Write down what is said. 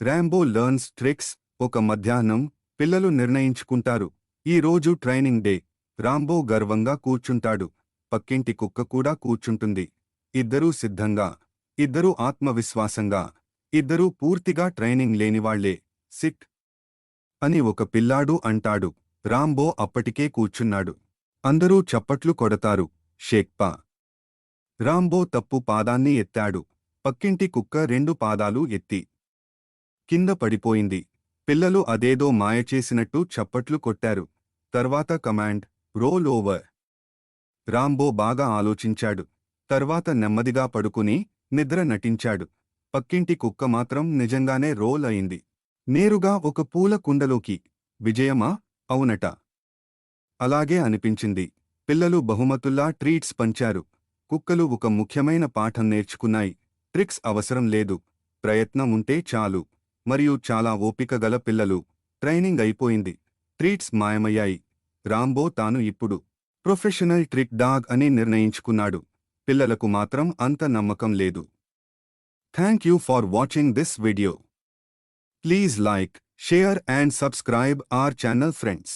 Rambo learns tricks. ఒక మధ్యాహ్నం పిల్లలు నిర్ణయించుకుంటారు, ఈ రోజు ట్రైనింగ్ డే. రాంబో గర్వంగా కూర్చుంటాడు. పక్కింటి కుక్క కూడా కూర్చుంటుంది. ఇద్దరూ సిద్ధంగా, ఇద్దరూ ఆత్మవిశ్వాసంగా, ఇద్దరూ పూర్తిగా ట్రైనింగ్ లేనివాళ్లే. సిట్ అని ఒక పిల్లాడు అంటాడు. రాంబో అప్పటికే కూర్చున్నాడు. అందరూ చప్పట్లు కొడతారు. షేక్పా. రాంబో తప్పు పాదాన్ని ఎత్తాడు. పక్కింటి కుక్క రెండు పాదాలు ఎత్తి కింద పడిపోయింది. పిల్లలు అదేదో మాయచేసినట్టు చప్పట్లు కొట్టారు. తర్వాత కమాండ్, రోల్ ఓవర్. రాంబో బాగా ఆలోచించాడు. తర్వాత నెమ్మదిగా పడుకుని నిద్ర నటించాడు. పక్కింటి కుక్క మాత్రం నిజంగానే రోల్ అయింది. నేరుగా ఒక పూల కుండలోకి. విజయమా? అవునట. అలాగే అనిపించింది. పిల్లలు బహుమతుల్లా ట్రీట్స్ పంచారు. కుక్కలు ఒక ముఖ్యమైన పాఠం నేర్చుకున్నాయి. ట్రిక్స్ అవసరం లేదు, ప్రయత్నం ఉంటే చాలు. మరియు చాలా ఓపికగల పిల్లలు. ట్రైనింగ్ అయిపోయింది. ట్రీట్స్ మాయమయ్యాయి. రాంబో తాను ఇప్పుడు ప్రొఫెషనల్ ట్రిక్ డాగ్ అని నిర్ణయించుకున్నాడు. పిల్లలకు మాత్రం అంత నమ్మకం లేదు. Thank you far watching this video. Please like, share and subscribe our channel friends.